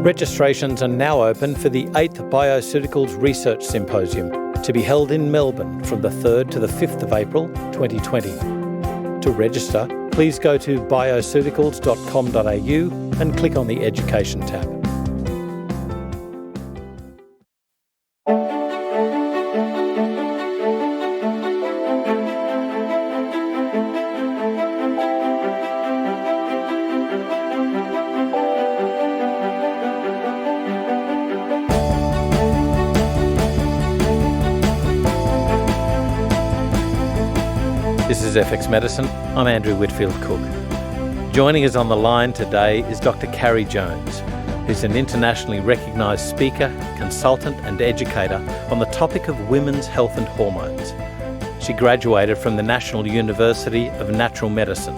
Registrations are now open for the 8th Bioceuticals Research Symposium to be held in Melbourne from the 3rd to the 5th of April 2020. To register, please go to bioceuticals.com.au and click on the Education tab. This is FX Medicine. I'm Andrew Whitfield Cook. Joining us on the line today is Dr. Carrie Jones, who's an internationally recognised speaker, consultant and educator on the topic of women's health and hormones. She graduated from the National University of Natural Medicine,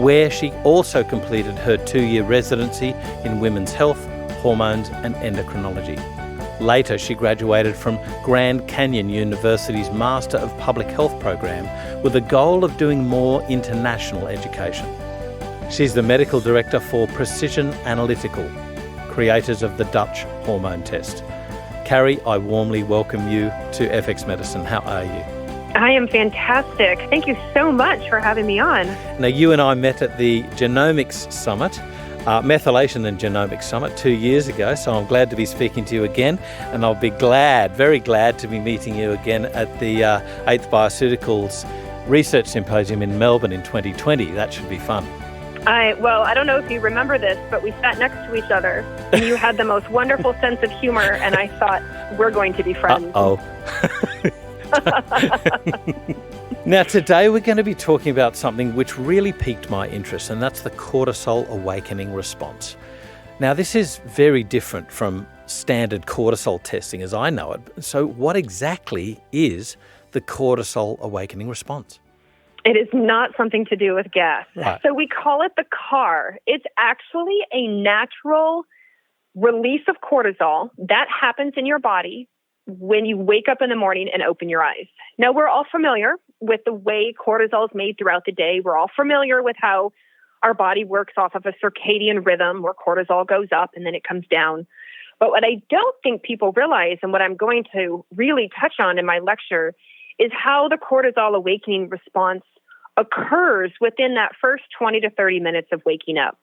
where she also completed her 2-year residency in women's health, hormones and endocrinology. Later, she graduated from Grand Canyon University's Master of Public Health program with the goal of doing more international education. She's the medical director for Precision Analytical, creators of the Dutch hormone test. Carrie, I warmly welcome you to FX Medicine. How are you? I am fantastic. Thank you so much for having me on. Now, you and I met at the Genomics Summit, Methylation and Genomics Summit 2 years ago, so I'm glad to be speaking to you again, and I'll be very glad to be meeting you again at the 8th Bioceuticals Research Symposium in Melbourne in 2020. That should be fun. I don't know if you remember this, but we sat next to each other, and you had the most wonderful sense of humor, and I thought, we're going to be friends. Uh-oh. Now, today we're going to be talking about something which really piqued my interest, and that's the cortisol awakening response. Now, this is very different from standard cortisol testing as I know it. So what exactly is the cortisol awakening response? It is not something to do with gas. Right. So we call it the CAR. It's actually a natural release of cortisol that happens in your body when you wake up in the morning and open your eyes. Now, we're all familiar with the way cortisol is made throughout the day. We're all familiar with how our body works off of a circadian rhythm where cortisol goes up and then it comes down. But what I don't think people realize, and what I'm going to really touch on in my lecture, is how the cortisol awakening response occurs within that first 20 to 30 minutes of waking up.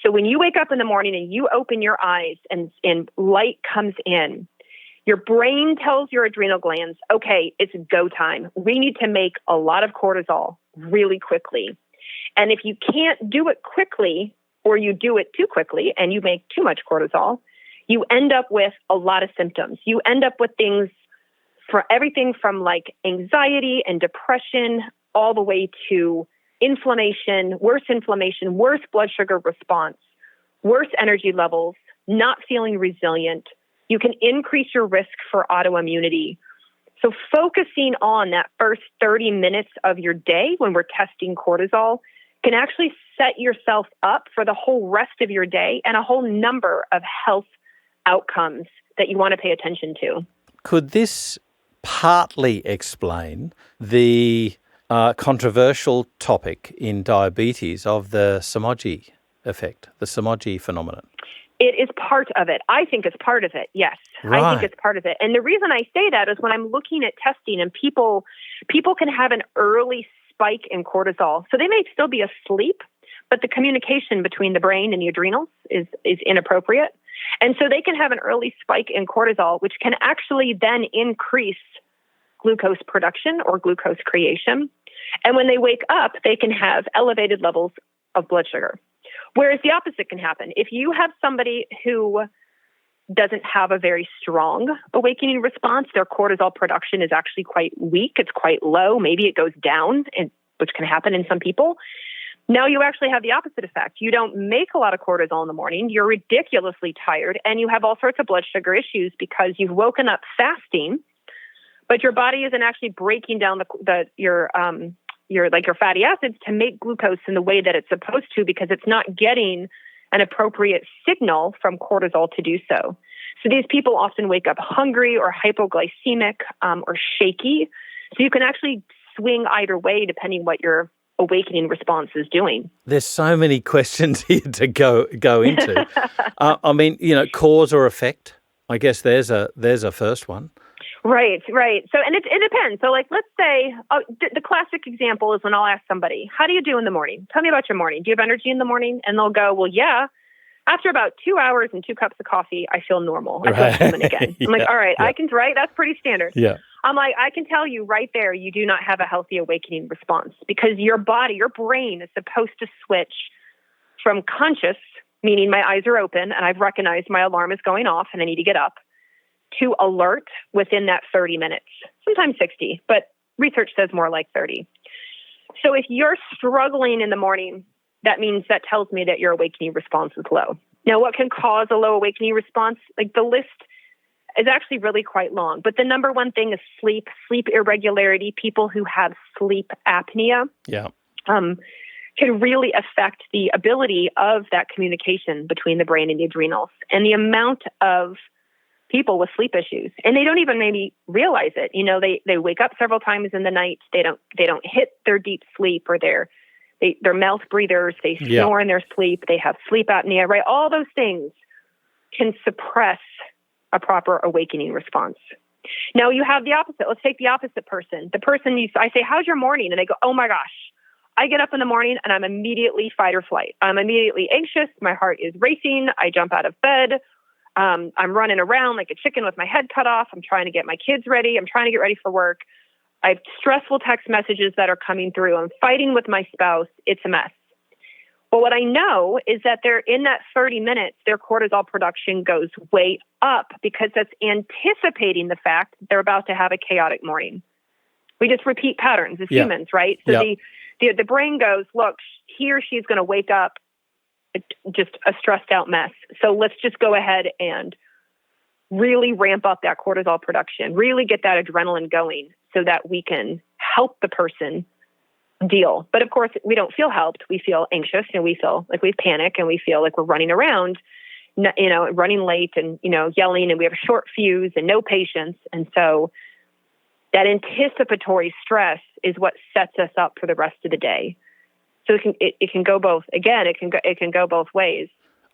So when you wake up in the morning and you open your eyes and light comes in, your brain tells your adrenal glands, okay, it's go time. We need to make a lot of cortisol really quickly. And if you can't do it quickly, or you do it too quickly and you make too much cortisol, you end up with a lot of symptoms. You end up with things for everything from like anxiety and depression all the way to inflammation, worse blood sugar response, worse energy levels, not feeling resilient. You can increase your risk for autoimmunity. So focusing on that first 30 minutes of your day when we're testing cortisol can actually set yourself up for the whole rest of your day and a whole number of health outcomes that you want to pay attention to. Could this partly explain the controversial topic in diabetes of the Somogyi effect, the Somogyi phenomenon? It is part of it. I think it's part of it, yes. Right. I think it's part of it. And the reason I say that is when I'm looking at testing and people can have an early spike in cortisol. So they may still be asleep, but the communication between the brain and the adrenals is inappropriate. And so they can have an early spike in cortisol, which can actually then increase glucose production or glucose creation. And when they wake up, they can have elevated levels of blood sugar. Whereas the opposite can happen. If you have somebody who doesn't have a very strong awakening response, their cortisol production is actually quite weak, it's quite low, maybe it goes down, which can happen in some people. Now you actually have the opposite effect. You don't make a lot of cortisol in the morning, you're ridiculously tired, and you have all sorts of blood sugar issues because you've woken up fasting, but your body isn't actually breaking down your fatty acids to make glucose in the way that it's supposed to because it's not getting an appropriate signal from cortisol to do so. So these people often wake up hungry or hypoglycemic or shaky. So you can actually swing either way depending what your awakening response is doing. There's so many questions here to go into. I mean, cause or effect. I guess there's a first one. Right. So, and it depends. So, like, let's say the classic example is when I'll ask somebody, "How do you do in the morning? Tell me about your morning. Do you have energy in the morning?" And they'll go, "Well, yeah. After about 2 hours and 2 cups of coffee, I feel normal. I feel human again." I'm like, "All right, I can, right? That's pretty standard." Yeah. I'm like, I can tell you right there, you do not have a healthy awakening response, because your body, your brain is supposed to switch from conscious, meaning my eyes are open and I've recognized my alarm is going off and I need to get up, to alert within that 30 minutes, sometimes 60, but research says more like 30. So if you're struggling in the morning, that tells me that your awakening response is low. Now, what can cause a low awakening response? Like, the list is actually really quite long, but the number one thing is sleep irregularity. People who have sleep apnea can really affect the ability of that communication between the brain and the adrenals. And the amount of people with sleep issues, and they don't even maybe realize it. They wake up several times in the night. They don't hit their deep sleep, or they're mouth breathers. They snore in their sleep. They have sleep apnea, right? All those things can suppress a proper awakening response. Now you have the opposite. Let's take the opposite person. The person I say, "How's your morning?" And they go, "Oh my gosh, I get up in the morning and I'm immediately fight or flight. I'm immediately anxious. My heart is racing. I jump out of bed. I'm running around like a chicken with my head cut off. I'm trying to get my kids ready. I'm trying to get ready for work. I have stressful text messages that are coming through. I'm fighting with my spouse. It's a mess." Well, what I know is that they're in that 30 minutes, their cortisol production goes way up, because that's anticipating the fact that they're about to have a chaotic morning. We just repeat patterns as humans, right? So the brain goes, "Look, he or she's going to wake up just a stressed out mess. So let's just go ahead and really ramp up that cortisol production, really get that adrenaline going so that we can help the person deal." But of course, we don't feel helped. We feel anxious, and we feel like we panic, and we feel like we're running around, running late, and, yelling, and we have a short fuse and no patience. And so that anticipatory stress is what sets us up for the rest of the day. So it can go both. Again, it can go both ways.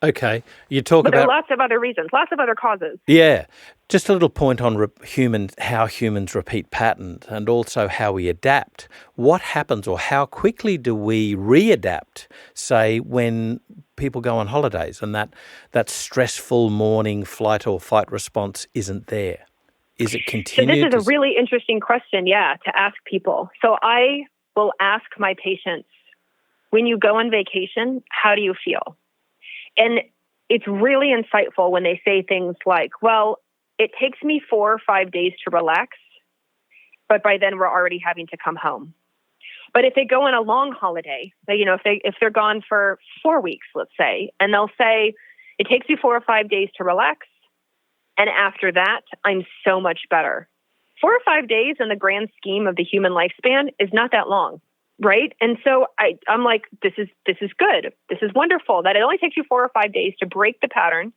Okay, you talk but about... there are lots of other reasons, lots of other causes. Yeah, just a little point on how humans repeat patterns, and also how we adapt. What happens, or how quickly do we readapt, say, when people go on holidays and that stressful morning flight or fight response isn't there? Is it continued? So this is a really interesting question, to ask people. So I will ask my patients, when you go on vacation, how do you feel? And it's really insightful when they say things like, "Well, it takes me 4 or 5 days to relax, but by then we're already having to come home." But if they go on a long holiday, if they're gone for 4 weeks, let's say, and they'll say, "It takes me 4 or 5 days to relax, and after that, I'm so much better." 4 or 5 days in the grand scheme of the human lifespan is not that long. Right. And so I'm like, this is good. This is wonderful that it only takes you 4 or 5 days to break the pattern,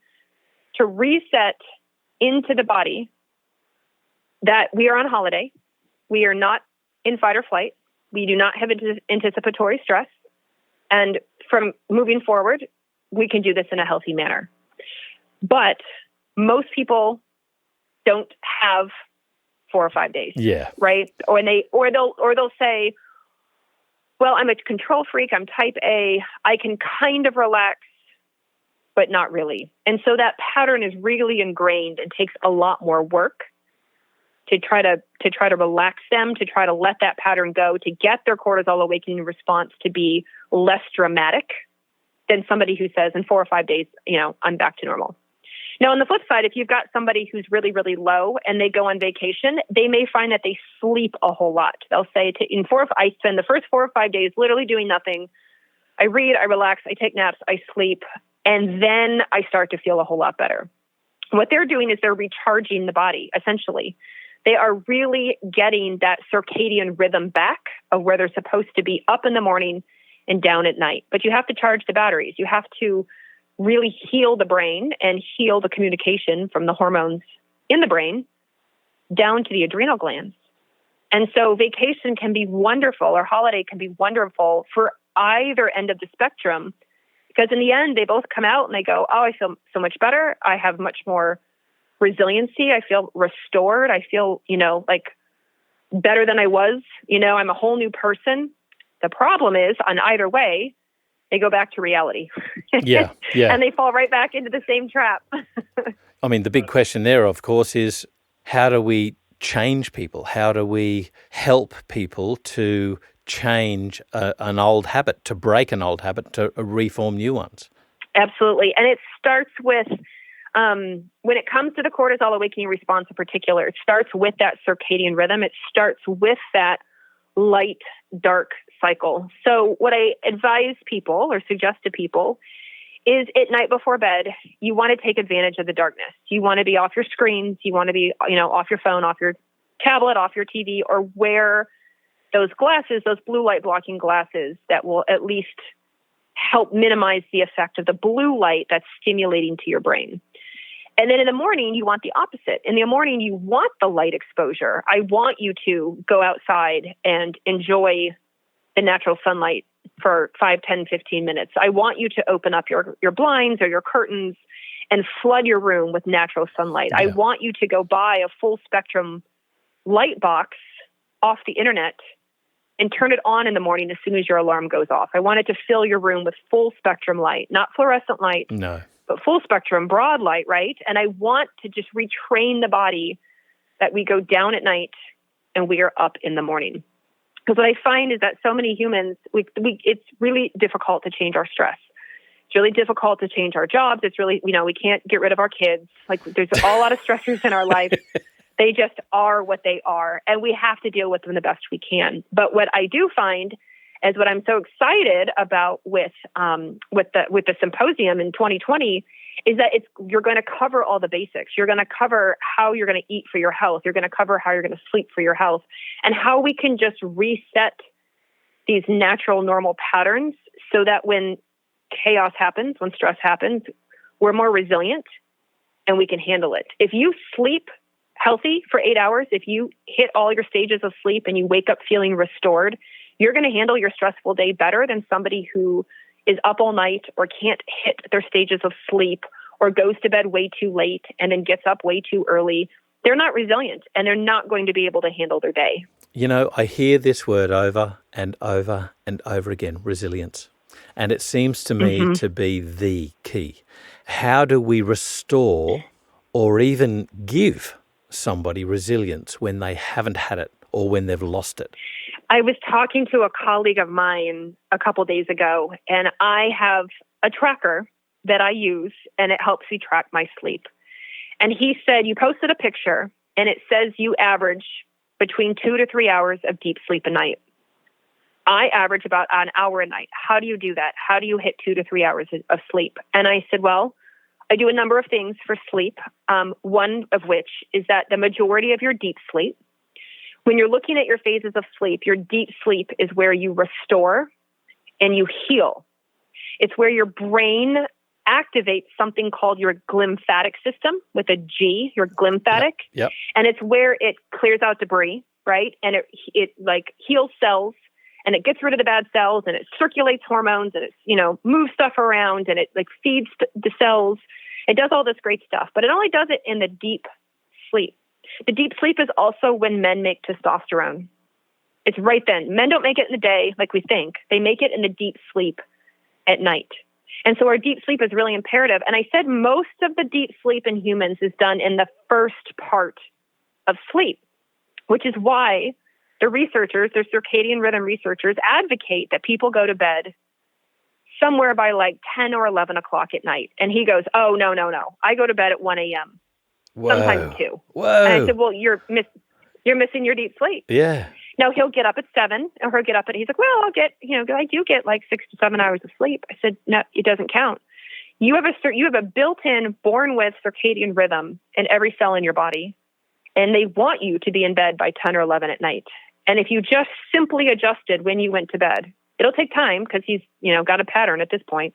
to reset into the body that we are on holiday. We are not in fight or flight. We do not have anticipatory stress. And from moving forward, we can do this in a healthy manner. But most people don't have 4 or 5 days. Yeah. Right. Or they'll say, "Well, I'm a control freak. I'm type A. I can kind of relax, but not really." And so that pattern is really ingrained and takes a lot more work to try to relax them, to try to let that pattern go, to get their cortisol awakening response to be less dramatic than somebody who says, "In 4 or 5 days, I'm back to normal." Now, on the flip side, if you've got somebody who's really, really low and they go on vacation, they may find that they sleep a whole lot. They'll say, I spend the first 4 or 5 days literally doing nothing. I read, I relax, I take naps, I sleep, and then I start to feel a whole lot better. What they're doing is they're recharging the body, essentially. They are really getting that circadian rhythm back of where they're supposed to be up in the morning and down at night. But you have to charge the batteries. You have to really heal the brain and heal the communication from the hormones in the brain down to the adrenal glands. And so vacation can be wonderful, or holiday can be wonderful for either end of the spectrum, because in the end, they both come out and they go, oh, I feel so much better. I have much more resiliency. I feel restored. I feel, like better than I was. I'm a whole new person. The problem is, on either way, they go back to reality. Yeah. And they fall right back into the same trap. I mean, the big question there, of course, is how do we change people? How do we help people to change an old habit, to break an old habit, to reform new ones? Absolutely. And it starts with, when it comes to the cortisol awakening response in particular, it starts with that circadian rhythm. It starts with that light-dark cycle. So what I advise people or suggest to people is at night before bed, you want to take advantage of the darkness. You want to be off your screens. You want to be, off your phone, off your tablet, off your TV, or wear those glasses, those blue light blocking glasses that will at least help minimize the effect of the blue light that's stimulating to your brain. And then in the morning, you want the opposite. In the morning, you want the light exposure. I want you to go outside and enjoy the natural sunlight for 5, 10, 15 minutes. I want you to open up your blinds or your curtains and flood your room with natural sunlight. Yeah. I want you to go buy a full spectrum light box off the internet and turn it on in the morning as soon as your alarm goes off. I want it to fill your room with full spectrum light, not fluorescent light, but full spectrum, broad light, right? And I want to just retrain the body that we go down at night and we are up in the morning. Because what I find is that so many humans, it's really difficult to change our stress. It's really difficult to change our jobs. It's really, we can't get rid of our kids. Like, there's a lot of stressors in our life. They just are what they are, and we have to deal with them the best we can. But what I do find is what I'm so excited about with the symposium in 2020 is that you're going to cover all the basics. You're going to cover how you're going to eat for your health. You're going to cover how you're going to sleep for your health, and how we can just reset these natural, normal patterns so that when chaos happens, when stress happens, we're more resilient and we can handle it. If you sleep healthy for 8 hours, if you hit all your stages of sleep and you wake up feeling restored, you're going to handle your stressful day better than somebody who is up all night or can't hit their stages of sleep or goes to bed way too late and then gets up way too early. They're not resilient, and they're not going to be able to handle their day. I hear this word over and over and over again, resilience. And it seems to me to be the key. How do we restore or even give somebody resilience when they haven't had it or when they've lost it? I was talking to a colleague of mine a couple days ago, and I have a tracker that I use, and it helps me track my sleep. And he said, you posted a picture, and it says you average between 2 to 3 hours of deep sleep a night. I average about an hour a night. How do you do that? How do you hit 2 to 3 hours of sleep? And I said, well, I do a number of things for sleep, one of which is that the majority of your deep sleep, when you're looking at your phases of sleep, your deep sleep is where you restore and you heal. It's where your brain activates something called your glymphatic system with a G, your glymphatic. Yep. And it's where it clears out debris, right? And it like heals cells, and it gets rid of the bad cells, and it circulates hormones, and it, moves stuff around, and it like feeds the cells. It does all this great stuff, but it only does it in the deep sleep. The deep sleep is also when men make testosterone. It's right then. Men don't make it in the day like we think. They make it in the deep sleep at night. And so our deep sleep is really imperative. And I said most of the deep sleep in humans is done in the first part of sleep, which is why the researchers, the circadian rhythm researchers, advocate that people go to bed somewhere by like 10 or 11 o'clock at night. And he goes, oh, no. I go to bed at 1 a.m., sometimes 2. Whoa. And I said, well, you're missing your deep sleep. Yeah. Now he'll get up at 7, or he'll get up and he's like, well, I do get like 6 to 7 hours of sleep. I said, no, it doesn't count. You have a built-in, born with circadian rhythm in every cell in your body, and they want you to be in bed by 10 or 11 at night. And if you just simply adjusted when you went to bed, it'll take time because he's, got a pattern at this point.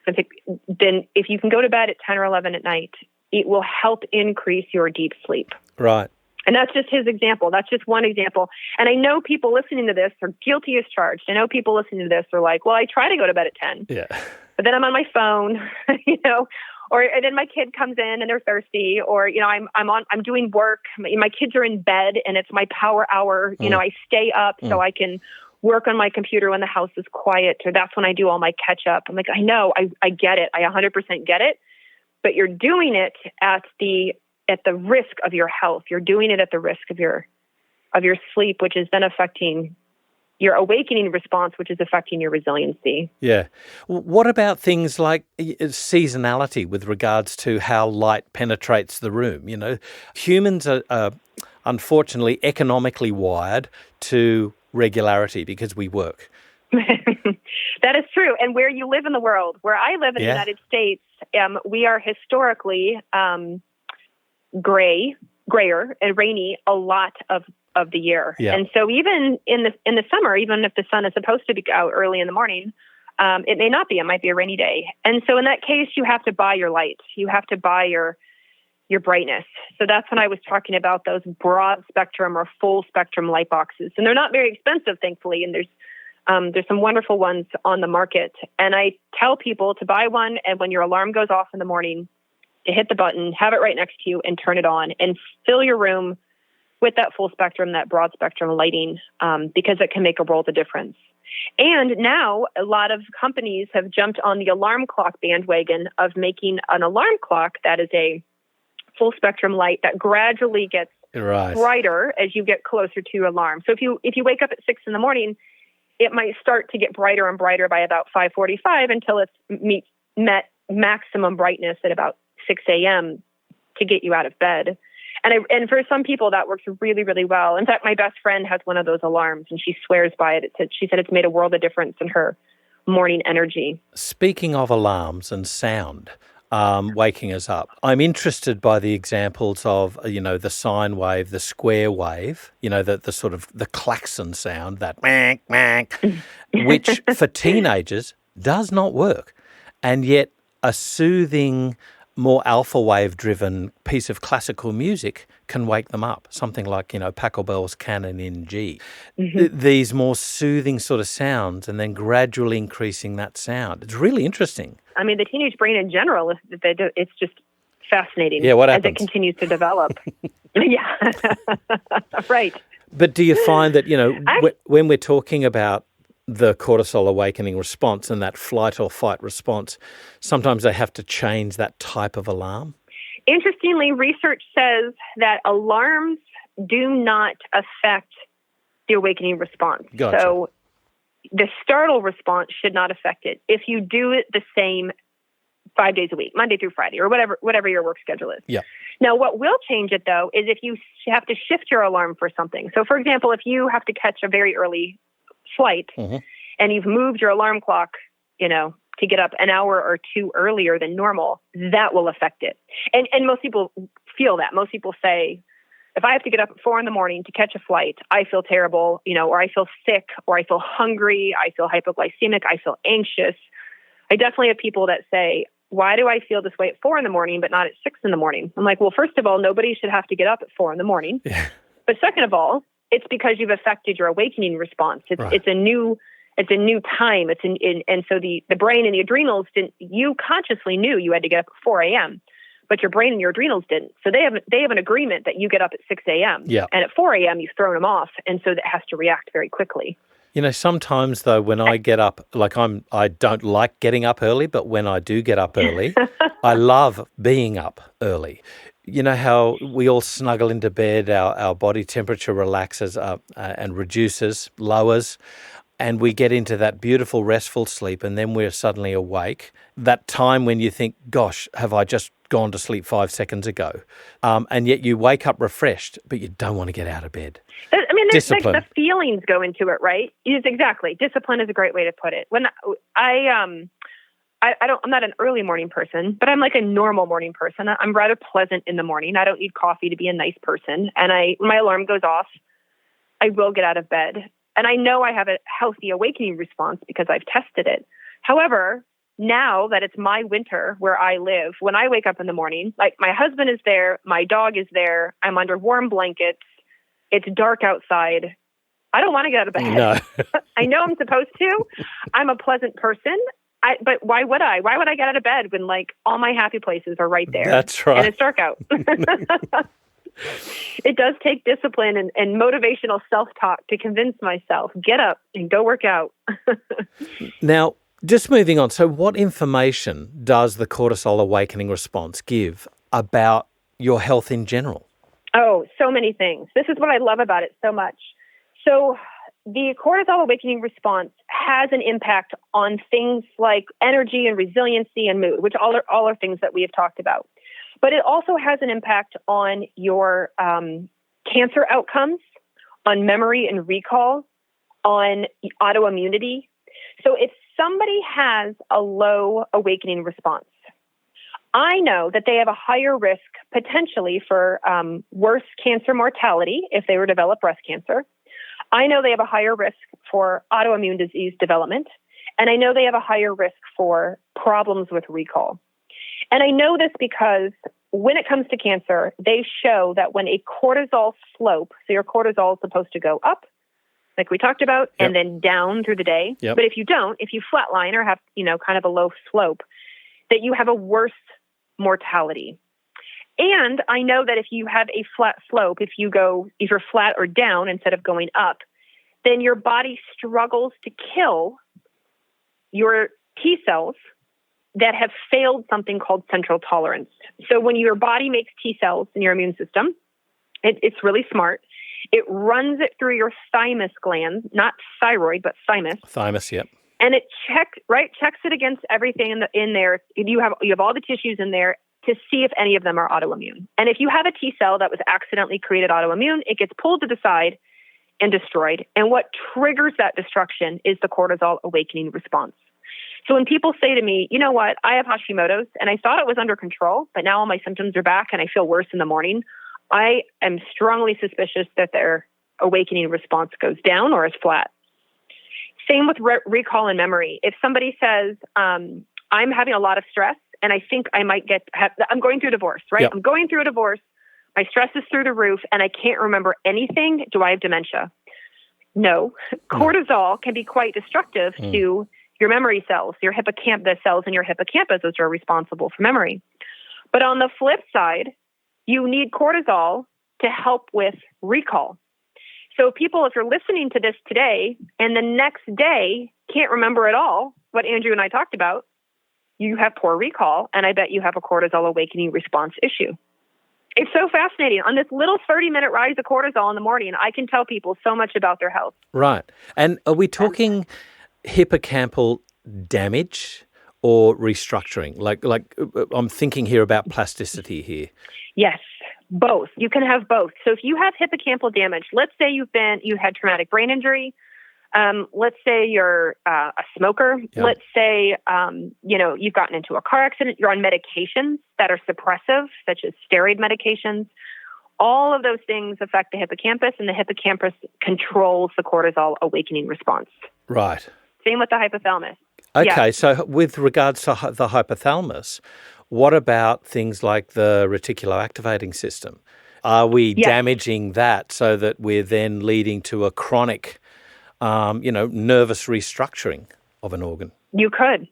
Then if you can go to bed at 10 or 11 at night, it will help increase your deep sleep. Right. And that's just his example. That's just one example. And I know people listening to this are guilty as charged. I know people listening to this are like, well, I try to go to bed at 10. Yeah. But then I'm on my phone, and then my kid comes in and they're thirsty, or, I'm doing work. My kids are in bed and it's my power hour. I stay up so I can work on my computer when the house is quiet, or that's when I do all my catch up. I'm like, I know, I get it. I 100% get it, but you're doing it at the risk of your health. You're doing it at the risk of your sleep, which is then affecting your awakening response, which is affecting your resiliency. Yeah. What about things like seasonality with regards to how light penetrates the room? Humans are unfortunately economically wired to regularity because we work. That is true. And where you live in the world, where I live in the United States, we are historically grayer and rainy a lot of the year. Yeah. And so even in the summer, even if the sun is supposed to be out early in the morning, it may not be. It might be a rainy day. And so in that case, you have to buy your light. You have to buy your brightness. So that's when I was talking about those broad spectrum or full spectrum light boxes. And they're not very expensive, thankfully. And there's some wonderful ones on the market. And I tell people to buy one, and when your alarm goes off in the morning, to hit the button, have it right next to you, and turn it on, and fill your room with that full spectrum, that broad spectrum lighting, because it can make a world of difference. And now a lot of companies have jumped on the alarm clock bandwagon of making an alarm clock that is a full spectrum light that gradually gets brighter as you get closer to your alarm. So if you wake up at 6 a.m, it might start to get brighter and brighter by about 5:45 until it's met maximum brightness at about 6 a.m. to get you out of bed. And for some people, that works really, really well. In fact, my best friend has one of those alarms, and she swears by it. She said it's made a world of difference in her morning energy. Speaking of alarms and sound, waking us up, I'm interested by the examples of, the sine wave, the square wave, the sort of the klaxon sound, that mank, mank, which for teenagers does not work. And yet a soothing, more alpha wave driven piece of classical music can wake them up. Something like, Pachelbel's Canon in G. Mm-hmm. These more soothing sort of sounds, and then gradually increasing that sound. It's really interesting. I mean, the teenage brain in general, it's just fascinating. Yeah, what happens? As it continues to develop. Yeah, right. But do you find that, when we're talking about the cortisol awakening response and that flight or fight response, sometimes they have to change that type of alarm? Interestingly, research says that alarms do not affect the awakening response. Gotcha. So the startle response should not affect it if you do it the same 5 days a week, Monday through Friday, or whatever your work schedule is. Yeah. Now, what will change it, though, is if you have to shift your alarm for something. So, for example, if you have to catch a very early flight, mm-hmm. and you've moved your alarm clock, to get up an hour or two earlier than normal, that will affect it. And most people feel that. Most people say, if I have to get up at 4 a.m. to catch a flight, I feel terrible, or I feel sick, or I feel hungry, I feel hypoglycemic, I feel anxious. I definitely have people that say, why do I feel this way at 4 a.m. but not at 6 a.m? I'm like, well, first of all, nobody should have to get up at 4 a.m. Yeah. But second of all, it's because you've affected your awakening response. It's a new time. And so the brain and the adrenals you consciously knew you had to get up at 4 a.m., but your brain and your adrenals didn't. So they have an agreement that you get up at 6 a.m. Yeah. And at 4 a.m. you've thrown them off. And so that has to react very quickly. Sometimes though, when I get up, I don't like getting up early, but when I do get up early, I love being up early. You know how we all snuggle into bed, our body temperature relaxes and reduces, lowers, and we get into that beautiful restful sleep, and then we're suddenly awake. That time when you think, gosh, have I just gone to sleep 5 seconds ago? And yet you wake up refreshed, but you don't want to get out of bed. Discipline. The feelings go into it, right? Yes, exactly. Discipline is a great way to put it. When I'm not an early morning person, but I'm like a normal morning person. I'm rather pleasant in the morning. I don't need coffee to be a nice person. And when my alarm goes off, I will get out of bed. And I know I have a healthy awakening response because I've tested it. However, now that it's my winter where I live, when I wake up in the morning, like my husband is there, my dog is there, I'm under warm blankets, it's dark outside. I don't want to get out of bed. No. I know I'm supposed to. I'm a pleasant person. But why would I? Why would I get out of bed when like all my happy places are right there? That's right. And it's dark out. It does take discipline and motivational self-talk to convince myself, get up and go work out. Now, just moving on. So what information does the cortisol awakening response give about your health in general? Oh, so many things. This is what I love about it so much. So the cortisol awakening response has an impact on things like energy and resiliency and mood, which all are things that we have talked about. But it also has an impact on your cancer outcomes, on memory and recall, on autoimmunity. So if somebody has a low awakening response, I know that they have a higher risk potentially for worse cancer mortality if they were to develop breast cancer. I know they have a higher risk for autoimmune disease development, and I know they have a higher risk for problems with recall. And I know this because when it comes to cancer, they show that when a cortisol slope, so your cortisol is supposed to go up, like we talked about, and then down through the day. Yep. But if you don't, if you flatline or have, kind of a low slope, that you have a worse mortality. And I know that if you have a flat slope, if you're flat or down instead of going up, then your body struggles to kill your T cells that have failed something called central tolerance. So when your body makes T cells in your immune system, it's really smart. It runs it through your thymus gland, not thyroid, but thymus. Thymus, yep. And it checks it against everything in there. You have all the tissues in there to see if any of them are autoimmune. And if you have a T cell that was accidentally created autoimmune, it gets pulled to the side and destroyed. And what triggers that destruction is the cortisol awakening response. So when people say to me, you know what, I have Hashimoto's and I thought it was under control, but now all my symptoms are back and I feel worse in the morning, I am strongly suspicious that their awakening response goes down or is flat. Same with recall and memory. If somebody says, I'm having a lot of stress and I think I might I'm going through a divorce, right? Yep. I'm going through a divorce. My stress is through the roof and I can't remember anything. Do I have dementia? No. Cortisol can be quite destructive to your memory cells, your hippocampus cells in your hippocampus, which are responsible for memory. But on the flip side, you need cortisol to help with recall. So people, if you're listening to this today and the next day can't remember at all what Andrew and I talked about, you have poor recall, and I bet you have a cortisol awakening response issue. It's so fascinating. On this little 30-minute rise of cortisol in the morning, I can tell people so much about their health. Right. And are we talking hippocampal damage or restructuring? Like I'm thinking here about plasticity here. Yes, both. You can have both. So if you have hippocampal damage, let's say you had traumatic brain injury. Let's say you're a smoker. Yeah. Let's say, you've gotten into a car accident. You're on medications that are suppressive, such as steroid medications. All of those things affect the hippocampus, and the hippocampus controls the cortisol awakening response. Right. Same with the hypothalamus. Okay, Yeah. so with regards to the hypothalamus, what about things like the reticuloactivating system? Are we damaging that so that we're then leading to a chronic nervous restructuring of an organ? You could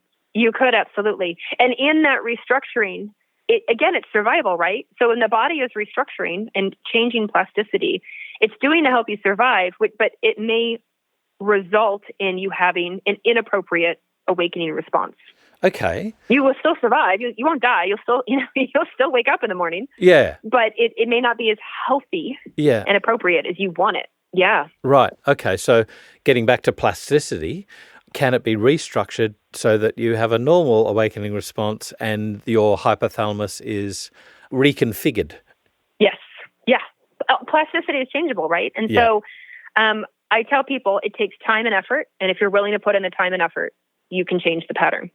absolutely. And in that restructuring, it's survival, right? So when the body is restructuring and changing plasticity, it's doing to help you survive, but it may result in you having an inappropriate awakening response. Okay. You will still survive. You won't die. You'll still wake up in the morning. Yeah. But it may not be as healthy and appropriate as you want it. Yeah. Right. Okay. So getting back to plasticity, can it be restructured so that you have a normal awakening response and your hypothalamus is reconfigured? Yes. Yeah. Plasticity is changeable, right? And so I tell people it takes time and effort. And if you're willing to put in the time and effort, you can change the pattern.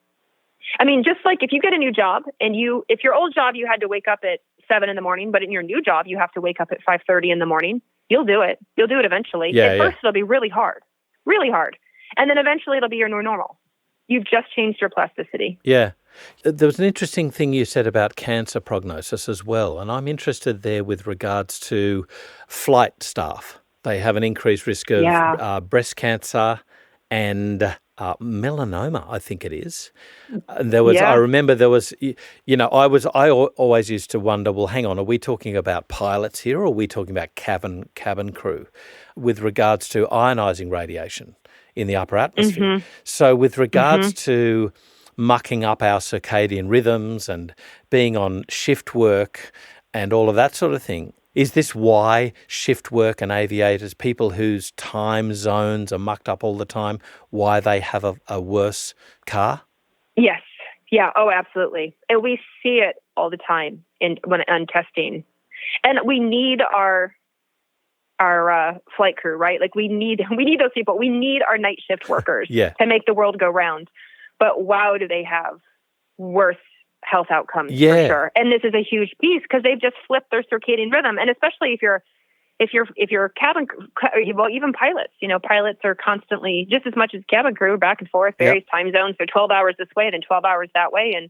I mean, just like if you get a new job and if your old job, you had to wake up at 7 a.m, but in your new job, you have to wake up at 5:30 a.m, you'll do it. You'll do it eventually. At first, it'll be really hard. And then eventually it'll be your new normal. You've just changed your plasticity. Yeah. There was an interesting thing you said about cancer prognosis as well, and I'm interested there with regards to flight staff. They have an increased risk of breast cancer and melanoma, I think it is. And I remember there was, I always used to wonder, well, hang on, are we talking about pilots here or are we talking about cabin crew with regards to ionizing radiation in the upper atmosphere? Mm-hmm. So with regards to mucking up our circadian rhythms and being on shift work and all of that sort of thing, is this why shift work and aviators, people whose time zones are mucked up all the time, why they have a worse car? Yes. Yeah. Oh, absolutely. And we see it all the time when testing. And we need our flight crew, right? Like we need those people. We need our night shift workers to make the world go round. But wow, do they have worse health outcomes for sure. And this is a huge piece because they've just flipped their circadian rhythm. And especially if you're cabin, well, even pilots, pilots are constantly just as much as cabin crew back and forth, various time zones. They're 12 hours this way, then 12 hours that way.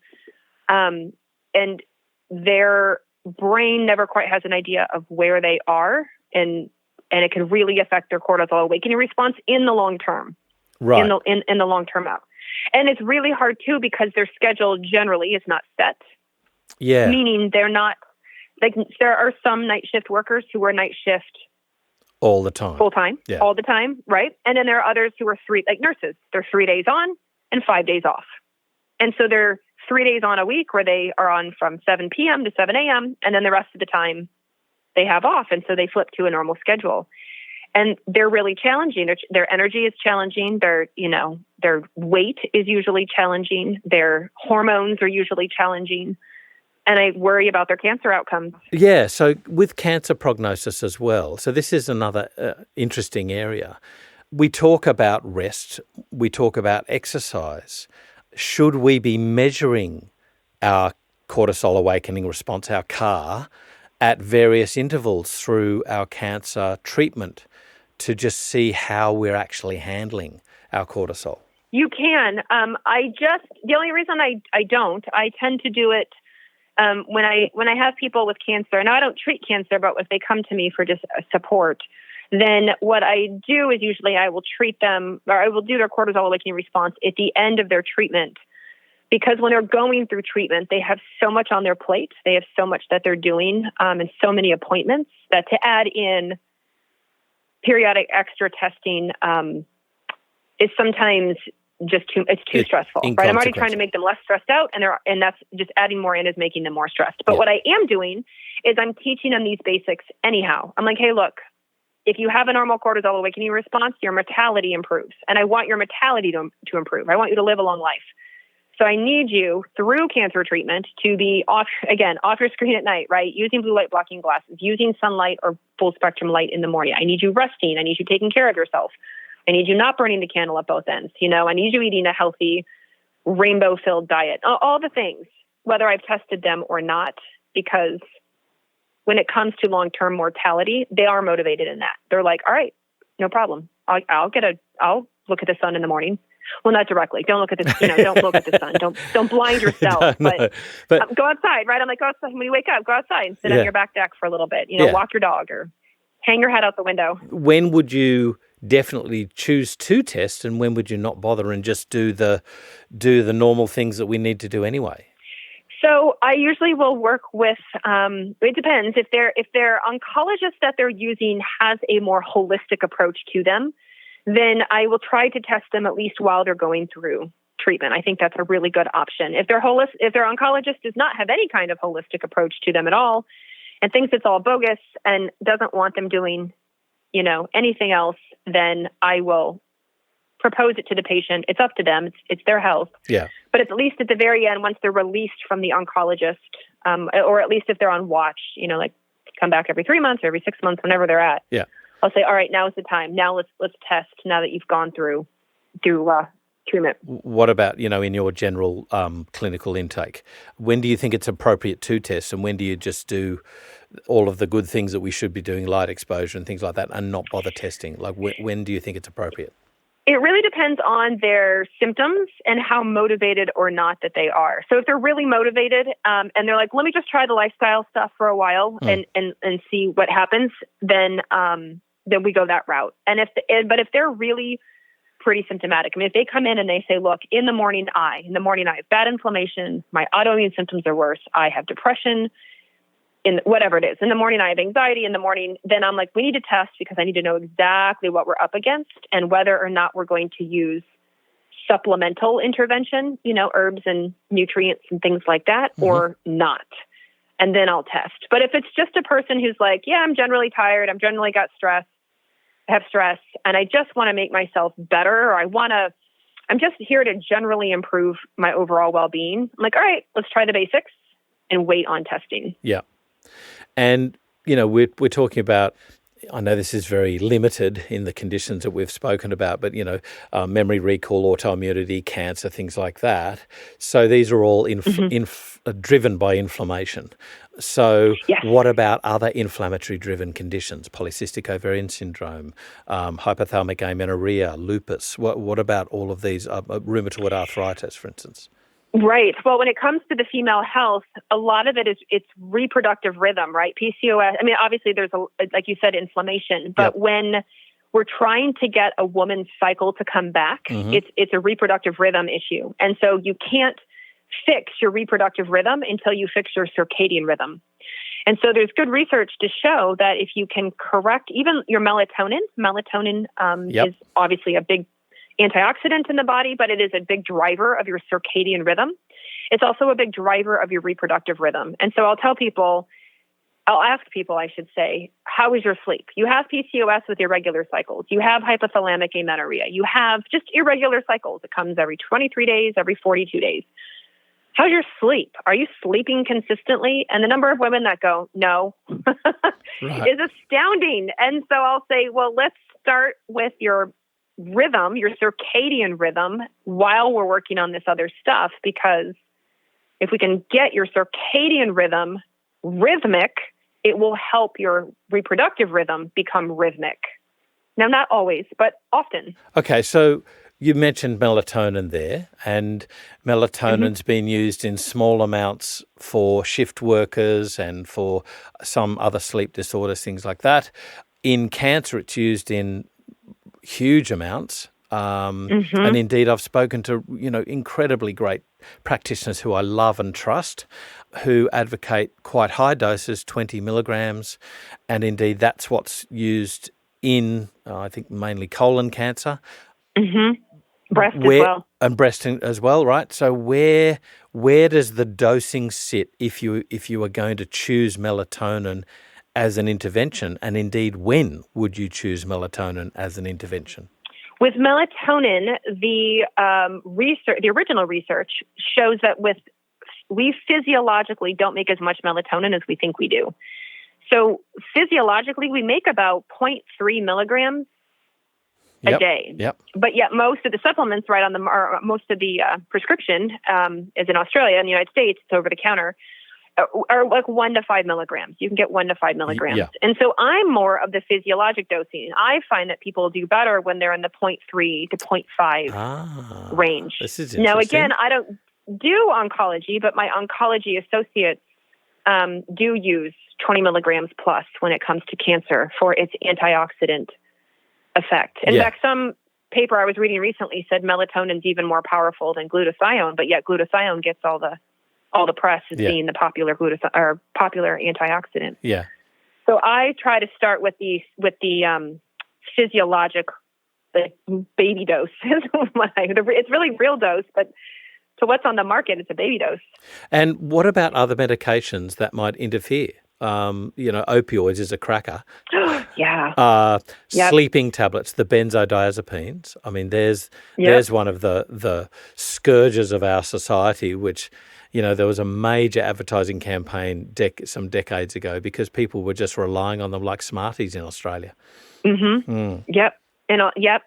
And their brain never quite has an idea of where they are. And it can really affect their cortisol awakening response in the long term, right? In the long term out. And it's really hard too because their schedule generally is not set. Yeah. Meaning they're not like there are some night shift workers who are night shift all the time, full time, all the time, right? And then there are others who are like nurses. They're 3 days on and 5 days off, and so they're 3 days on a week where they are on from 7 p.m. to 7 a.m. and then the rest of the time they have off, and so they flip to a normal schedule. And they're really challenging. Their energy is challenging. Their weight is usually challenging. Their hormones are usually challenging. And I worry about their cancer outcomes. Yeah, so with cancer prognosis as well. So this is another interesting area. We talk about rest. We talk about exercise. Should we be measuring our cortisol awakening response, our CAR, at various intervals through our cancer treatment to just see how we're actually handling our cortisol? You can. The only reason I tend to do it when I have people with cancer. Now I don't treat cancer, but if they come to me for just support, then what I do is usually I will treat them, or I will do their cortisol awakening response at the end of their treatment. Because when they're going through treatment, they have so much on their plate. They have so much that they're doing and so many appointments that to add in periodic extra testing is sometimes just too stressful, right? I'm already trying to make them less stressed out, and that's just adding more in is making them more stressed. But what I am doing is I'm teaching them these basics anyhow. I'm like, hey, look, if you have a normal cortisol awakening response, your mortality improves. And I want your mortality to improve. I want you to live a long life. So I need you through cancer treatment to be off your screen at night, right? Using blue light blocking glasses, using sunlight or full spectrum light in the morning. I need you resting. I need you taking care of yourself. I need you not burning the candle at both ends. I need you eating a healthy, rainbow-filled diet. All the things, whether I've tested them or not, because when it comes to long-term mortality, they are motivated in that. They're like, all right, no problem. I'll look at the sun in the morning. Well, not directly. Don't look at the, don't look at the sun. Don't blind yourself. But go outside, right? I'm like, go outside. When you wake up, go outside and sit on your back deck for a little bit. Walk your dog or hang your head out the window. When would you definitely choose to test, and when would you not bother and just do the normal things that we need to do anyway? So I usually will work with. It depends if their oncologist that they're using has a more holistic approach to them. Then I will try to test them at least while they're going through treatment. I think that's a really good option. If their oncologist does not have any kind of holistic approach to them at all and thinks it's all bogus and doesn't want them doing, anything else, then I will propose it to the patient. It's up to them. It's their health. Yeah. But at least at the very end, once they're released from the oncologist, or at least if they're on watch, like come back every 3 months or every 6 months, whenever they're at. Yeah. I'll say, all right, now is the time. Now let's test. Now that you've gone through treatment. What about in your general clinical intake? When do you think it's appropriate to test, and when do you just do all of the good things that we should be doing, light exposure and things like that, and not bother testing? Like when do you think it's appropriate? It really depends on their symptoms and how motivated or not that they are. So if they're really motivated and they're like, let me just try the lifestyle stuff for a while and see what happens, then we go that route. But if they're really pretty symptomatic, I mean, if they come in and they say, look, in the morning I have bad inflammation, my autoimmune symptoms are worse, I have depression, in whatever it is. In the morning, I have anxiety. In the morning, then I'm like, we need to test because I need to know exactly what we're up against and whether or not we're going to use supplemental intervention, herbs and nutrients and things like that, or not. And then I'll test. But if it's just a person who's like, yeah, I'm generally tired, I'm generally got stress, I have stress, and I just want to make myself better, or I'm just here to generally improve my overall well-being. I'm like, all right, let's try the basics and wait on testing. Yeah. And, we're talking about, I know this is very limited in the conditions that we've spoken about, but, memory recall, autoimmunity, cancer, things like that. So these are all driven by inflammation. So What about other inflammatory-driven conditions? Polycystic ovarian syndrome, hypothalamic amenorrhea, lupus. What about all of these? Rheumatoid arthritis, for instance. Right. Well, when it comes to the female health, a lot of it's reproductive rhythm, right? PCOS. I mean, obviously there's like you said, inflammation, but when we're trying to get a woman's cycle to come back, it's a reproductive rhythm issue. And so you can't fix your reproductive rhythm until you fix your circadian rhythm. And so there's good research to show that if you can correct even your melatonin is obviously a big antioxidant in the body, but it is a big driver of your circadian rhythm. It's also a big driver of your reproductive rhythm. And so I'll ask people, I should say, how is your sleep? You have PCOS with irregular cycles. You have hypothalamic amenorrhea. You have just irregular cycles. It comes every 23 days, every 42 days. How's your sleep? Are you sleeping consistently? And the number of women that go, no, is astounding. And so I'll say, well, let's start with your rhythm, your circadian rhythm, while we're working on this other stuff, because if we can get your circadian rhythm rhythmic, it will help your reproductive rhythm become rhythmic. Now, not always, but often. Okay, so you mentioned melatonin there, and melatonin's been used in small amounts for shift workers and for some other sleep disorders, things like that. In cancer, it's used in huge amounts. And indeed, I've spoken to, incredibly great practitioners who I love and trust, who advocate quite high doses, 20 milligrams. And indeed, that's what's used in, I think, mainly colon cancer. Breast as well. And breast as well, right? So where does the dosing sit if you are going to choose melatonin as an intervention, and indeed, when would you choose melatonin as an intervention? With melatonin, the original research shows that we physiologically don't make as much melatonin as we think we do. So physiologically, we make about 0.3 milligrams a day. But yet most of the supplements, right on most of the prescription is in Australia. In the United States, it's over the counter. Are like 1 to 5 milligrams. You can get 1 to 5 milligrams. Yeah. And so I'm more of the physiologic dosing. I find that people do better when they're in the 0.3 to 0.5 range. This is interesting. Now, again, I don't do oncology, but my oncology associates do use 20 milligrams plus when it comes to cancer for its antioxidant effect. In fact, some paper I was reading recently said melatonin's even more powerful than glutathione, but yet glutathione gets all the press as being the popular popular antioxidant. Yeah. So I try to start with the physiologic, the baby dose. It's really real dose, but to what's on the market, it's a baby dose. And what about other medications that might interfere? Opioids is a cracker. Sleeping tablets, the benzodiazepines. I mean, there's one of the scourges of our society, which, there was a major advertising campaign some decades ago because people were just relying on them like Smarties in Australia. Yep. And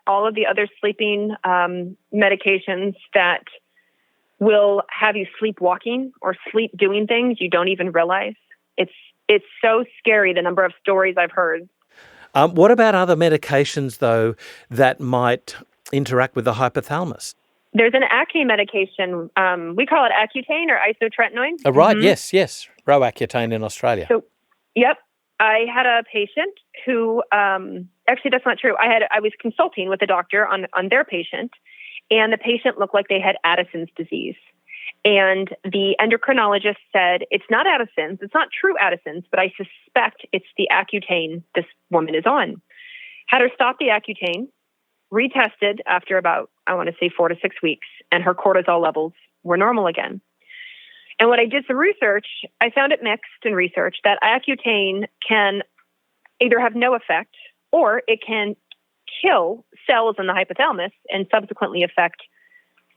all of the other sleeping medications that will have you sleepwalking or sleep doing things you don't even realize. It's so scary, the number of stories I've heard. What about other medications, though, that might interact with the hypothalamus? There's an acne medication. We call it Accutane or isotretinoin. Oh, right. Mm-hmm. Yes. Roaccutane in Australia. So, yep. I had a patient who, actually that's not true. I was consulting with a doctor on their patient, and the patient looked like they had Addison's disease. And the endocrinologist said, it's not Addison's, it's not true Addison's, but I suspect it's the Accutane this woman is on. Had her stop the Accutane, retested after about, I want to say 4 to 6 weeks, and her cortisol levels were normal again. And when I did some research, I found it mixed in research that Accutane can either have no effect or it can kill cells in the hypothalamus and subsequently affect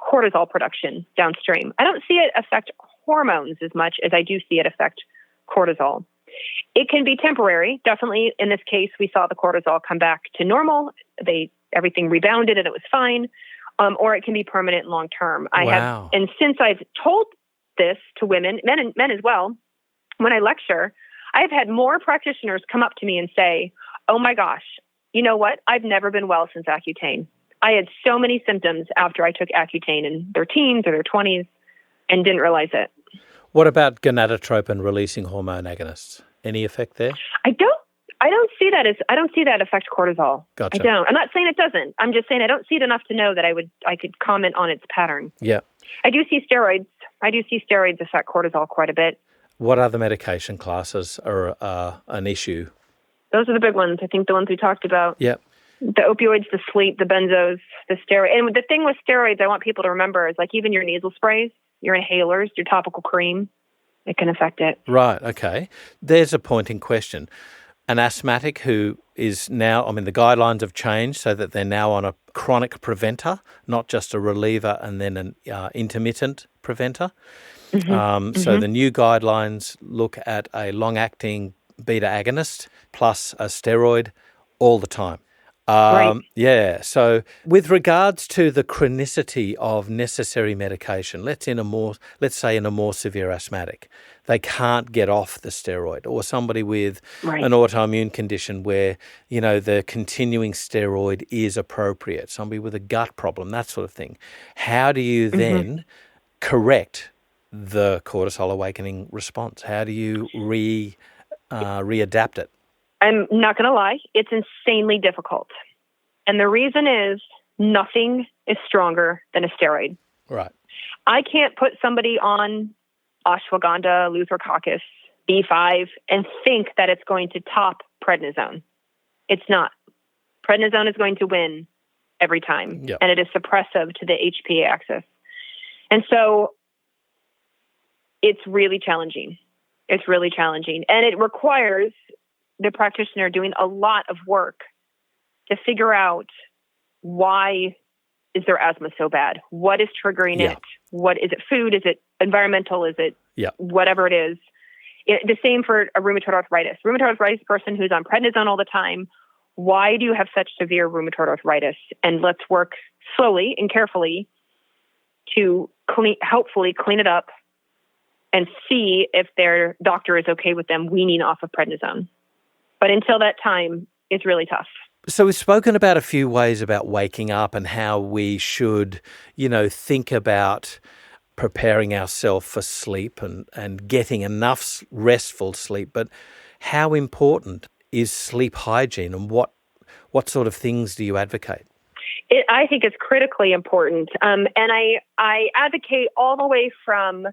cortisol production downstream. I don't see it affect hormones as much as I do see it affect cortisol. It can be temporary. Definitely in this case, we saw the cortisol come back to normal. Everything rebounded and it was fine. Or it can be permanent and long term. Wow. And since I've told this to women, men as well, when I lecture, I've had more practitioners come up to me and say, oh my gosh, you know what? I've never been well since Accutane. I had so many symptoms after I took Accutane in their teens or their 20s and didn't realize it. What about gonadotropin releasing hormone agonists? Any effect there? I don't see that affect cortisol. Gotcha. I don't. I'm not saying it doesn't. I'm just saying I don't see it enough to know that I could comment on its pattern. Yeah. I do see steroids affect cortisol quite a bit. What other medication classes are an issue? Those are the big ones. I think the ones we talked about. Yep. The opioids, the sleep, the benzos, the steroids. And the thing with steroids, I want people to remember is like even your nasal sprays, your inhalers, your topical cream, it can affect it. Right. Okay. There's a point in question. An asthmatic who is now, the guidelines have changed so that they're now on a chronic preventer, not just a reliever and then an intermittent preventer. Mm-hmm. So the new guidelines look at a long-acting beta agonist plus a steroid all the time. Right. Yeah. So with regards to the chronicity of necessary medication, let's say in a more severe asthmatic, they can't get off the steroid, or somebody with an autoimmune condition where, the continuing steroid is appropriate, somebody with a gut problem, that sort of thing. How do you then correct the cortisol awakening response? How do you readapt it? I'm not going to lie. It's insanely difficult. And the reason is nothing is stronger than a steroid. Right. I can't put somebody on ashwagandha, eleutherococcus, B5, and think that it's going to top prednisone. It's not. Prednisone is going to win every time. Yep. And it is suppressive to the HPA axis. And so it's really challenging. And it requires the practitioner doing a lot of work to figure out why is their asthma so bad? What is triggering it? What is it? Food? Is it environmental? Is it whatever it is? The same for a rheumatoid arthritis. Rheumatoid arthritis person who's on prednisone all the time. Why do you have such severe rheumatoid arthritis? And let's work slowly and carefully to hopefully clean it up and see if their doctor is okay with them weaning off of prednisone. But until that time, it's really tough. So we've spoken about a few ways about waking up and how we should, think about preparing ourselves for sleep and getting enough restful sleep. But how important is sleep hygiene, and what sort of things do you advocate? I think it's critically important. And I advocate all the way from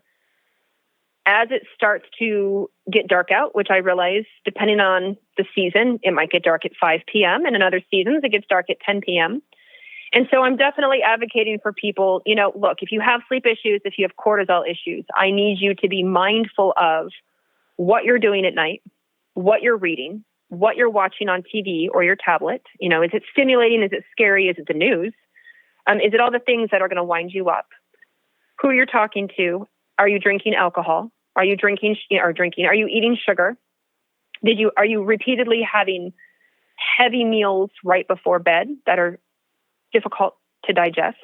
as it starts to get dark out, which I realize, depending on the season, it might get dark at 5 p.m. And in other seasons, it gets dark at 10 p.m. And so I'm definitely advocating for people, look, if you have sleep issues, if you have cortisol issues, I need you to be mindful of what you're doing at night, what you're reading, what you're watching on TV or your tablet. Is it stimulating? Is it scary? Is it the news? Is it all the things that are going to wind you up? Who you're talking to? Are you drinking alcohol? Are you drinking? Are you eating sugar? Are you repeatedly having heavy meals right before bed that are difficult to digest?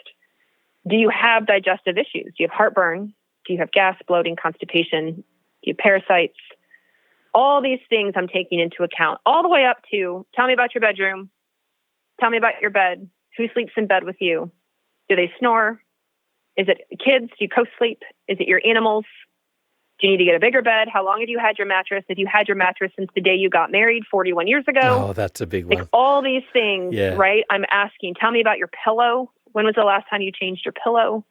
Do you have digestive issues? Do you have heartburn? Do you have gas, bloating, constipation? Do you have parasites? All these things I'm taking into account, all the way up to tell me about your bedroom, tell me about your bed, Who sleeps in bed with you? Do they snore? Is it kids? Do you co-sleep? Is it your animals? Do you need to get a bigger bed? How long have you had your mattress? If you had your mattress since the day you got married 41 years ago. Oh, that's a big one. Like all these things, right? I'm asking, tell me about your pillow. When was the last time you changed your pillow?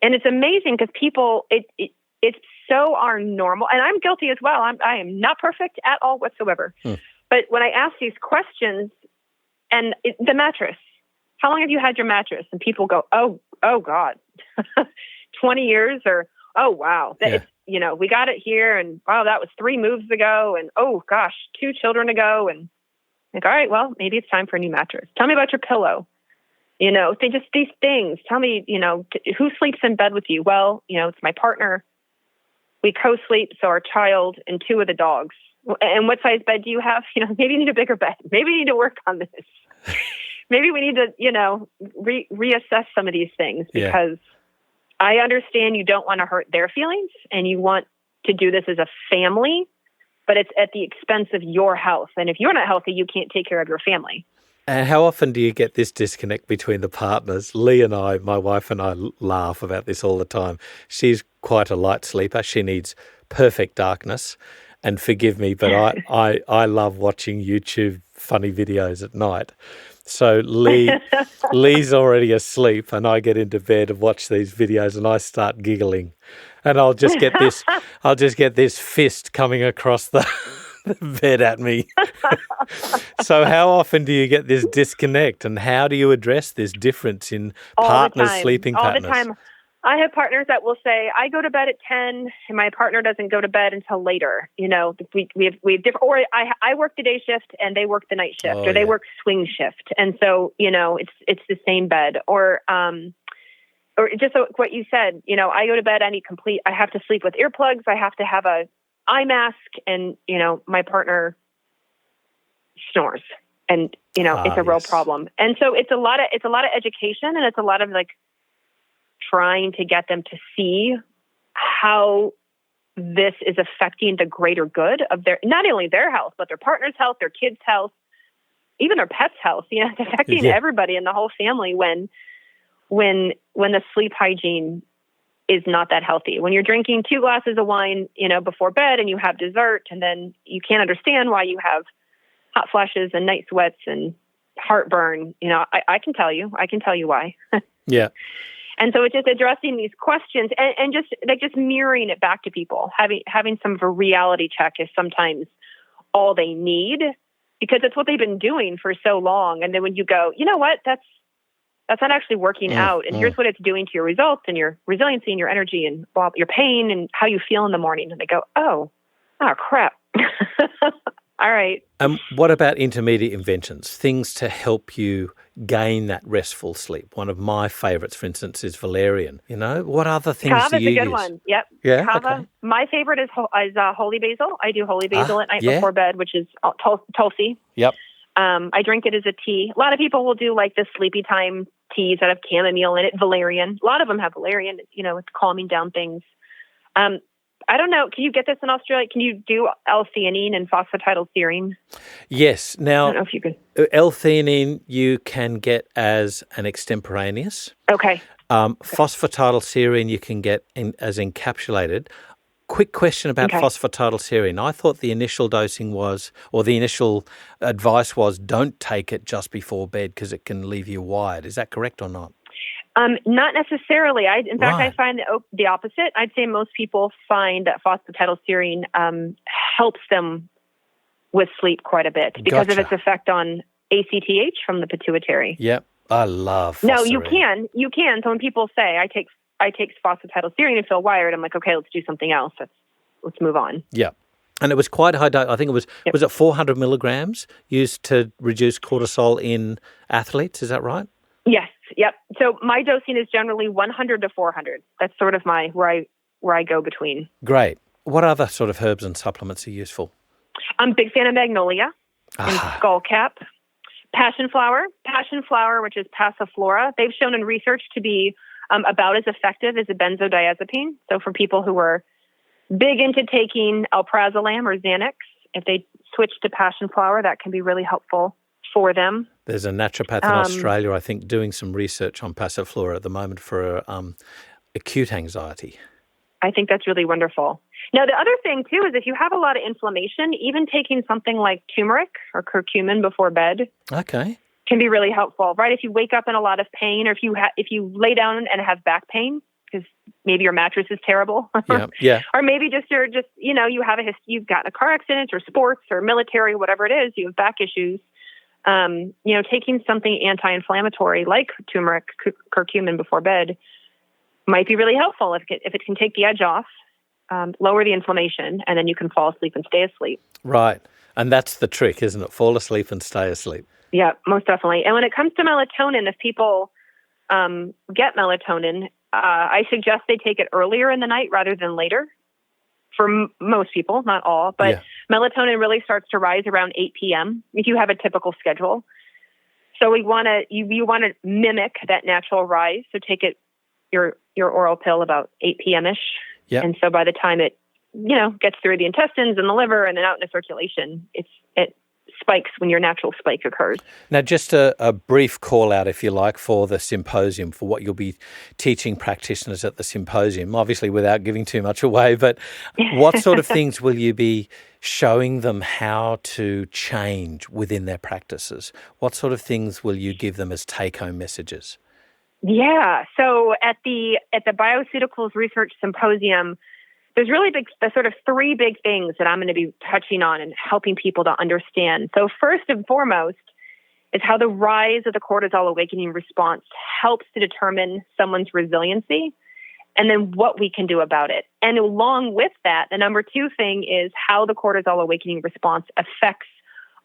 And it's amazing because people, it's so our normal, and I'm guilty as well. I am not perfect at all whatsoever. But when I ask these questions, and the mattress, how long have you had your mattress? And people go, oh God, 20 years, or, oh, wow. We got it here, and wow, that was 3 moves ago, and oh gosh, 2 children ago. And like, all right, well, maybe it's time for a new mattress. Tell me about your pillow. These things. Tell me, who sleeps in bed with you? Well, it's my partner. We co-sleep, so our child and 2 of the dogs. And what size bed do you have? Maybe you need a bigger bed. Maybe you need to work on this. Maybe we need to, reassess some of these things, because I understand you don't want to hurt their feelings and you want to do this as a family, but it's at the expense of your health. And if you're not healthy, you can't take care of your family. And how often do you get this disconnect between the partners? Lee and I, my wife and I, laugh about this all the time. She's quite a light sleeper. She needs perfect darkness. And forgive me, but I love watching YouTube funny videos at night. So Lee's already asleep, and I get into bed and watch these videos, and I start giggling, and I'll just get this fist coming across the bed at me. So how often do you get this disconnect, and how do you address this difference in partners' sleeping patterns? All the time. I have partners that will say, I go to bed at 10 and my partner doesn't go to bed until later. We have different, or I work the day shift and they work the night shift, or they work swing shift. And so, it's the same bed, or just what you said, I go to bed, I have to sleep with earplugs. I have to have a eye mask, and, my partner snores, and, it's a real problem. And so it's a lot of education, and it's a lot of trying to get them to see how this is affecting the greater good of not only their health, but their partner's health, their kids' health, even their pets' health. It's affecting everybody in the whole family when the sleep hygiene is not that healthy. When you're drinking 2 glasses of wine, before bed, and you have dessert, and then you can't understand why you have hot flashes and night sweats and heartburn. I can tell you why. Yeah. And so it's just addressing these questions and just mirroring it back to people. Having some of a reality check is sometimes all they need, because it's what they've been doing for so long. And then when you go, you know what, that's not actually working out. And here's what it's doing to your results and your resiliency and your energy and your pain and how you feel in the morning. And they go, oh crap. All right. What about intermediate interventions, things to help you gain that restful sleep? One of my favourites, for instance, is valerian. What other things Kava do you use? Kava is a good one. Yep. Yeah. Kava. Okay. My favorite is holy basil. I do holy basil at night before bed, which is Tulsi. Yep. I drink it as a tea. A lot of people will do the sleepy time teas that have chamomile in it, valerian. A lot of them have valerian. It's calming down things. I don't know. Can you get this in Australia? Can you do L-theanine and phosphatidylserine? Yes. Now, I don't know if you could. L-theanine you can get as an extemporaneous. Okay. Phosphatidylserine you can get as encapsulated. Quick question about phosphatidylserine. I thought the initial dosing was, or the initial advice was, don't take it just before bed because it can leave you wired. Is that correct or not? Not necessarily. In fact, I find the opposite. I'd say most people find that phosphatidylserine helps them with sleep quite a bit because of its effect on ACTH from the pituitary. Yep, I love. No, you can. So when people say I take phosphatidylserine and feel wired, I'm like, okay, let's do something else. Let's move on. Yeah. And it was quite high dose. I think it was, was it 400 milligrams used to reduce cortisol in athletes? Is that right? Yes. Yep. So my dosing is generally 100 to 400. That's sort of where I go between. Great. What other sort of herbs and supplements are useful? I'm a big fan of magnolia and skullcap. Passion flower, which is passiflora. They've shown in research to be about as effective as a benzodiazepine. So for people who are big into taking alprazolam or Xanax, if they switch to passion flower, that can be really helpful for them. There's a naturopath in Australia, I think, doing some research on Passiflora at the moment for acute anxiety. I think that's really wonderful. Now, the other thing, too, is if you have a lot of inflammation, even taking something like turmeric or curcumin before bed can be really helpful, right? If you wake up in a lot of pain, or if you lay down and have back pain, because maybe your mattress is terrible, or maybe you have you've gotten a car accident or sports or military, whatever it is, you have back issues. Taking something anti-inflammatory like turmeric, curcumin before bed might be really helpful if it can take the edge off, lower the inflammation, and then you can fall asleep and stay asleep. Right. And that's the trick, isn't it? Fall asleep and stay asleep. Yeah, most definitely. And when it comes to melatonin, if people get melatonin, I suggest they take it earlier in the night rather than later. For most people, not all, but melatonin really starts to rise around 8 p.m. if you have a typical schedule. So you want to mimic that natural rise. So take your oral pill about 8 p.m. ish. Yep. And so by the time it gets through the intestines and the liver and then out into circulation, it spikes when your natural spike occurs. Now, just a brief call out, if you like, for the symposium, for what you'll be teaching practitioners at the symposium, obviously without giving too much away, but what sort of things will you be showing them how to change within their practices? What sort of things will you give them as take-home messages? Yeah, so at the Bioceuticals Research Symposium, there's really sort of three big things that I'm going to be touching on and helping people to understand. So first and foremost is how the rise of the cortisol awakening response helps to determine someone's resiliency, and then what we can do about it. And along with that, the number two thing is how the cortisol awakening response affects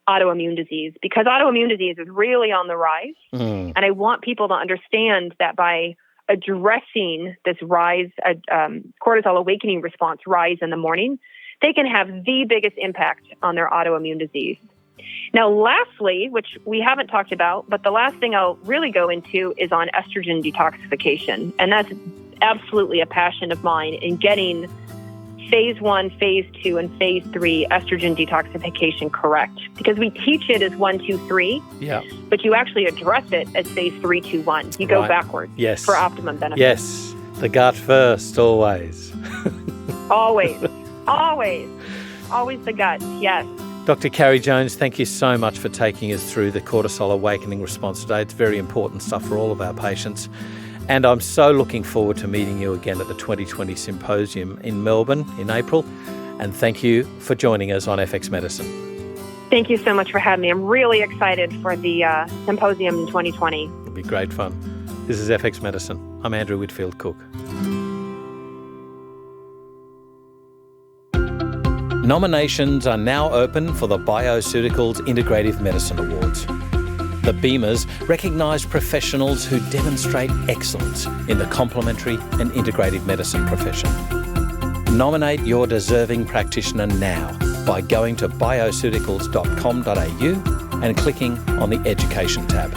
autoimmune disease, because autoimmune disease is really on the rise. And I want people to understand that by addressing this rise, cortisol awakening response rise in the morning, they can have the biggest impact on their autoimmune disease. Now, lastly, which we haven't talked about, but the last thing I'll really go into is on estrogen detoxification. And that's absolutely a passion of mine in getting phase 1, phase 2, and phase 3 estrogen detoxification correct. Because we teach it as 1, 2, 3, but you actually address it as phase 3, 2, 1. You go backwards for optimum benefit. Yes, the gut first, always. Always the gut, yes. Dr. Carrie Jones, thank you so much for taking us through the cortisol awakening response today. It's very important stuff for all of our patients. And I'm so looking forward to meeting you again at the 2020 Symposium in Melbourne in April. And thank you for joining us on FX Medicine. Thank you so much for having me. I'm really excited for the Symposium in 2020. It'll be great fun. This is FX Medicine. I'm Andrew Whitfield Cook. Nominations are now open for the Bioceuticals Integrative Medicine Awards. The Beamers recognise professionals who demonstrate excellence in the complementary and integrative medicine profession. Nominate your deserving practitioner now by going to bioceuticals.com.au and clicking on the Education tab.